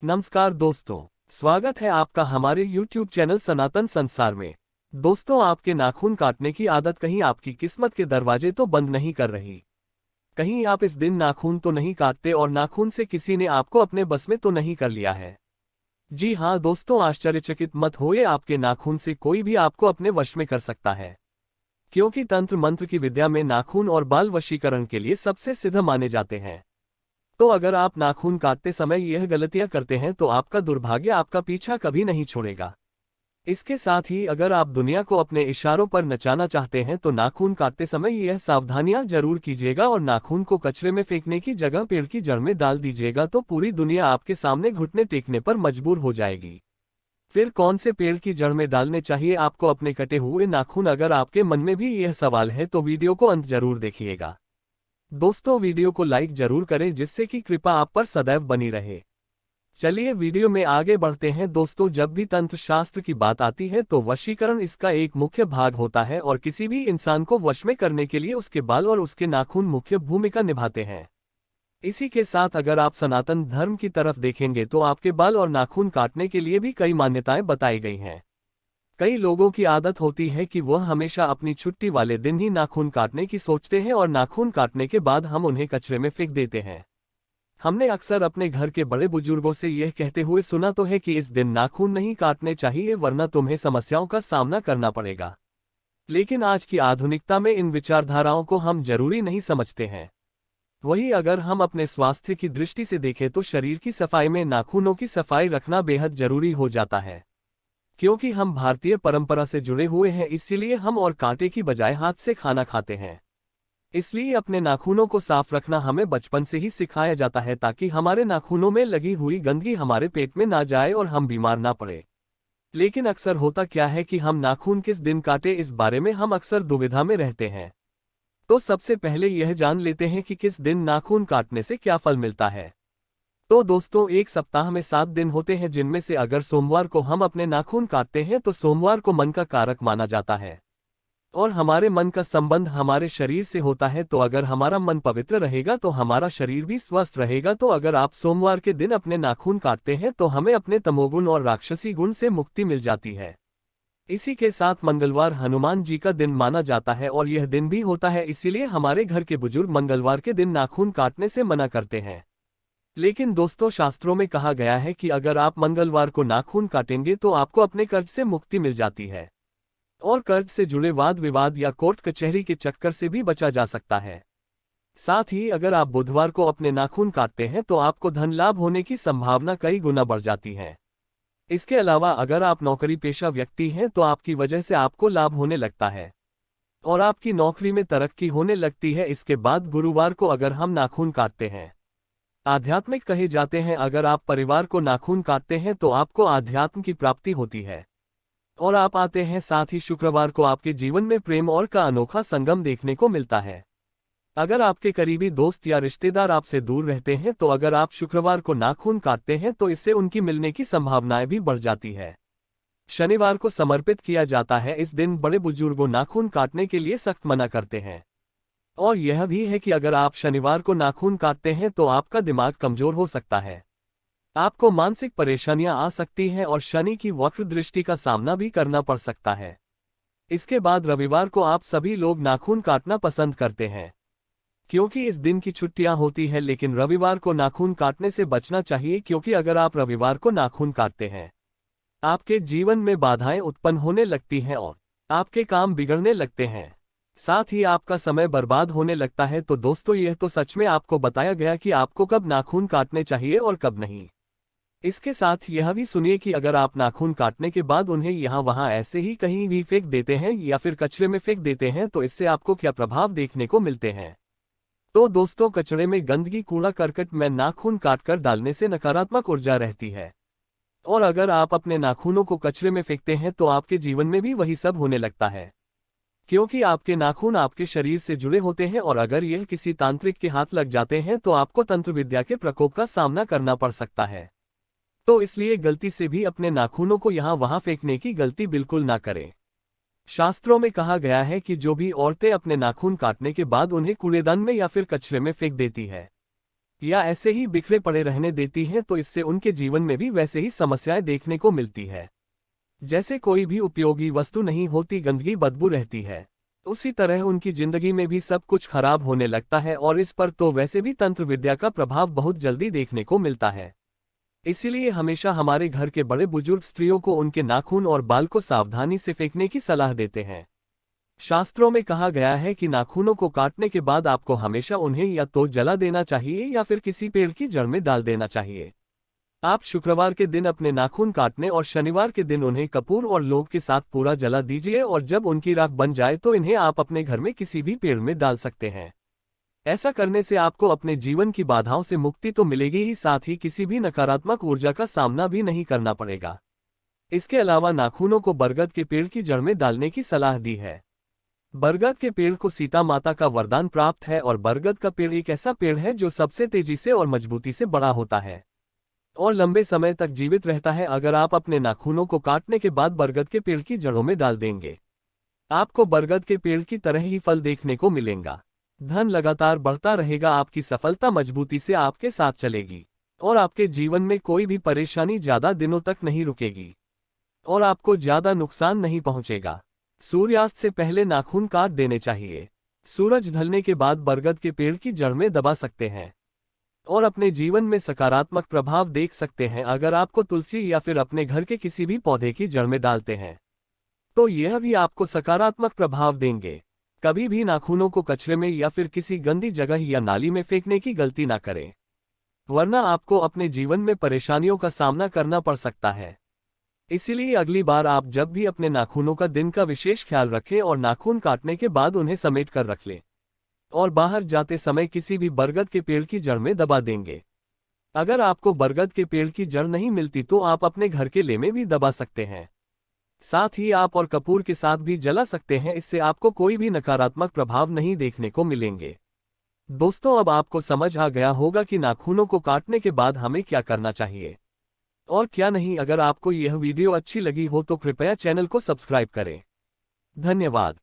नमस्कार दोस्तों, स्वागत है आपका हमारे YouTube चैनल सनातन संसार में। दोस्तों, आपके नाखून काटने की आदत कहीं आपकी किस्मत के दरवाजे तो बंद नहीं कर रही। कहीं आप इस दिन नाखून तो नहीं काटते और नाखून से किसी ने आपको अपने बस में तो नहीं कर लिया है। जी हाँ दोस्तों, आश्चर्यचकित मत होइए, आपके नाखून से कोई भी आपको अपने वश में कर सकता है। क्योंकि तंत्र मंत्र की विद्या में नाखून और बाल वशीकरण के लिए सबसे सिद्ध माने जाते हैं। तो अगर आप नाखून काटते समय यह गलतियां करते हैं तो आपका दुर्भाग्य आपका पीछा कभी नहीं छोड़ेगा। इसके साथ ही अगर आप दुनिया को अपने इशारों पर नचाना चाहते हैं तो नाखून काटते समय यह सावधानियां जरूर कीजिएगा और नाखून को कचरे में फेंकने की जगह पेड़ की जड़ में डाल दीजिएगा, तो पूरी दुनिया आपके सामने घुटने टेकने पर मजबूर हो जाएगी। फिर कौन से पेड़ की जड़ में डालने चाहिए आपको अपने कटे हुए नाखून? अगर आपके मन में भी यह सवाल है तो वीडियो को अंत जरूर देखिएगा। दोस्तों, वीडियो को लाइक जरूर करें जिससे कि कृपा आप पर सदैव बनी रहे। चलिए वीडियो में आगे बढ़ते हैं। दोस्तों, जब भी तंत्र शास्त्र की बात आती है तो वशीकरण इसका एक मुख्य भाग होता है और किसी भी इंसान को वश में करने के लिए उसके बाल और उसके नाखून मुख्य भूमिका निभाते हैं। इसी के साथ अगर आप सनातन धर्म की तरफ देखेंगे तो आपके बाल और नाखून काटने के लिए भी कई मान्यताएं बताई गई हैं। कई लोगों की आदत होती है कि वह हमेशा अपनी छुट्टी वाले दिन ही नाखून काटने की सोचते हैं और नाखून काटने के बाद हम उन्हें कचरे में फेंक देते हैं। हमने अक्सर अपने घर के बड़े बुजुर्गों से यह कहते हुए सुना तो है कि इस दिन नाखून नहीं काटने चाहिए वरना तुम्हें समस्याओं का सामना करना पड़ेगा। लेकिन आज की आधुनिकता में इन विचारधाराओं को हम जरूरी नहीं समझते हैं। वहीं अगर हम अपने स्वास्थ्य की दृष्टि से देखें तो शरीर की सफाई में नाखूनों की सफाई रखना बेहद जरूरी हो जाता है। क्योंकि हम भारतीय परंपरा से जुड़े हुए हैं, इसीलिए हम और कांटे की बजाय हाथ से खाना खाते हैं। इसलिए अपने नाखूनों को साफ रखना हमें बचपन से ही सिखाया जाता है ताकि हमारे नाखूनों में लगी हुई गंदगी हमारे पेट में ना जाए और हम बीमार ना पड़े। लेकिन अक्सर होता क्या है कि हम नाखून किस दिन काटे, इस बारे में हम अक्सर दुविधा में रहते हैं। तो सबसे पहले यह जान लेते हैं कि किस दिन नाखून काटने से क्या फल मिलता है। तो दोस्तों, एक सप्ताह में 7 दिन होते हैं जिनमें से अगर सोमवार को हम अपने नाखून काटते हैं तो सोमवार को मन का कारक माना जाता है और हमारे मन का संबंध हमारे शरीर से होता है। तो अगर हमारा मन पवित्र रहेगा तो हमारा शरीर भी स्वस्थ रहेगा। तो अगर आप सोमवार के दिन अपने नाखून काटते हैं तो हमें अपने तमोगुण और राक्षसी गुण से मुक्ति मिल जाती है। इसी के साथ मंगलवार हनुमान जी का दिन माना जाता है और यह दिन भी होता है, इसीलिए हमारे घर के बुजुर्ग मंगलवार के दिन नाखून काटने से मना करते हैं। लेकिन दोस्तों, शास्त्रों में कहा गया है कि अगर आप मंगलवार को नाखून काटेंगे तो आपको अपने कर्ज से मुक्ति मिल जाती है और कर्ज से जुड़े वाद विवाद या कोर्ट कचहरी के चक्कर से भी बचा जा सकता है। साथ ही अगर आप बुधवार को अपने नाखून काटते हैं तो आपको धन लाभ होने की संभावना कई गुना बढ़ जाती है। इसके अलावा अगर आप नौकरी पेशा व्यक्ति हैं तो आपकी वजह से आपको लाभ होने लगता है और आपकी नौकरी में तरक्की होने लगती है। इसके बाद गुरुवार को अगर हम नाखून काटते हैं, आध्यात्मिक कहे जाते हैं, अगर आप परिवार को नाखून काटते हैं तो आपको आध्यात्म की प्राप्ति होती है और आप आते हैं। साथ ही शुक्रवार को आपके जीवन में प्रेम और का अनोखा संगम देखने को मिलता है। अगर आपके करीबी दोस्त या रिश्तेदार आपसे दूर रहते हैं तो अगर आप शुक्रवार को नाखून काटते हैं तो इससे उनकी मिलने की संभावनाएं भी बढ़ जाती है। शनिवार को समर्पित किया जाता है। इस दिन बड़े बुजुर्गों नाखून काटने के लिए सख्त मना करते हैं और यह भी है कि अगर आप शनिवार को नाखून काटते हैं तो आपका दिमाग कमजोर हो सकता है, आपको मानसिक परेशानियां आ सकती हैं और शनि की वक्र दृष्टि का सामना भी करना पड़ सकता है। इसके बाद रविवार को आप सभी लोग नाखून काटना पसंद करते हैं क्योंकि इस दिन की छुट्टियां होती हैं। लेकिन रविवार को नाखून काटने से बचना चाहिए क्योंकि अगर आप रविवार को नाखून काटते हैं, आपके जीवन में बाधाएं उत्पन्न होने लगती हैं और आपके काम बिगड़ने लगते हैं, साथ ही आपका समय बर्बाद होने लगता है। तो दोस्तों, यह तो सच में आपको बताया गया कि आपको कब नाखून काटने चाहिए और कब नहीं। इसके साथ यह भी सुनिए कि अगर आप नाखून काटने के बाद उन्हें यहाँ वहाँ ऐसे ही कहीं भी फेंक देते हैं या फिर कचरे में फेंक देते हैं तो इससे आपको क्या प्रभाव देखने को मिलते हैं। तो दोस्तों, कचरे में गंदगी कूड़ा करकट में नाखून काटकर डालने से नकारात्मक ऊर्जा रहती है और अगर आप अपने नाखूनों को कचरे में फेंकते हैं तो आपके जीवन में भी वही सब होने लगता है क्योंकि आपके नाखून आपके शरीर से जुड़े होते हैं और अगर यह किसी तांत्रिक के हाथ लग जाते हैं तो आपको तंत्र विद्या के प्रकोप का सामना करना पड़ सकता है। तो इसलिए गलती से भी अपने नाखूनों को यहाँ वहाँ फेंकने की गलती बिल्कुल ना करें। शास्त्रों में कहा गया है कि जो भी औरतें अपने नाखून काटने के बाद उन्हें कूड़ेदान में या फिर कचरे में फेंक देती है या ऐसे ही बिखरे पड़े रहने देती हैं तो इससे उनके जीवन में भी वैसे ही समस्याएं देखने को मिलती है। जैसे कोई भी उपयोगी वस्तु नहीं होती, गंदगी बदबू रहती है, उसी तरह उनकी जिंदगी में भी सब कुछ खराब होने लगता है। और इस पर तो वैसे भी तंत्र विद्या का प्रभाव बहुत जल्दी देखने को मिलता है। इसीलिए हमेशा हमारे घर के बड़े बुजुर्ग स्त्रियों को उनके नाखून और बाल को सावधानी से फेंकने की सलाह देते हैं। शास्त्रों में कहा गया है कि नाखूनों को काटने के बाद आपको हमेशा उन्हें या तो जला देना चाहिए या फिर किसी पेड़ की जड़ में डाल देना चाहिए। आप शुक्रवार के दिन अपने नाखून काटने और शनिवार के दिन उन्हें कपूर और लौंग के साथ पूरा जला दीजिए, और जब उनकी राख बन जाए तो इन्हें आप अपने घर में किसी भी पेड़ में डाल सकते हैं। ऐसा करने से आपको अपने जीवन की बाधाओं से मुक्ति तो मिलेगी ही, साथ ही किसी भी नकारात्मक ऊर्जा का सामना भी नहीं करना पड़ेगा। इसके अलावा नाखूनों को बरगद के पेड़ की जड़ में डालने की सलाह दी है। बरगद के पेड़ को सीता माता का वरदान प्राप्त है, और बरगद का पेड़ एक ऐसा पेड़ है जो सबसे तेजी से और मजबूती से बड़ा होता है और लंबे समय तक जीवित रहता है। अगर आप अपने नाखूनों को काटने के बाद बरगद के पेड़ की जड़ों में डाल देंगे, आपको बरगद के पेड़ की तरह ही फल देखने को मिलेगा। धन लगातार बढ़ता रहेगा, आपकी सफलता मजबूती से आपके साथ चलेगी और आपके जीवन में कोई भी परेशानी ज्यादा दिनों तक नहीं रुकेगी और आपको ज्यादा नुकसान नहीं पहुंचेगा। सूर्यास्त से पहले नाखून काट देने चाहिए। सूरज ढलने के बाद बरगद के पेड़ की जड़ में दबा सकते हैं और अपने जीवन में सकारात्मक प्रभाव देख सकते हैं। अगर आपको तुलसी या फिर अपने घर के किसी भी पौधे की जड़ में डालते हैं तो यह भी आपको सकारात्मक प्रभाव देंगे। कभी भी नाखूनों को कचरे में या फिर किसी गंदी जगह या नाली में फेंकने की गलती ना करें, वरना आपको अपने जीवन में परेशानियों का सामना करना पड़ सकता है। इसीलिए अगली बार आप जब भी अपने नाखूनों का दिन का विशेष ख्याल रखें और नाखून काटने के बाद उन्हें समेट कर रख लें और बाहर जाते समय किसी भी बरगद के पेड़ की जड़ में दबा देंगे। अगर आपको बरगद के पेड़ की जड़ नहीं मिलती तो आप अपने घर के ले में भी दबा सकते हैं। साथ ही आप और कपूर के साथ भी जला सकते हैं, इससे आपको कोई भी नकारात्मक प्रभाव नहीं देखने को मिलेंगे। दोस्तों, अब आपको समझ आ गया होगा कि नाखूनों को काटने के बाद हमें क्या करना चाहिए और क्या नहीं। अगर आपको यह वीडियो अच्छी लगी हो तो कृपया चैनल को सब्सक्राइब करें। धन्यवाद।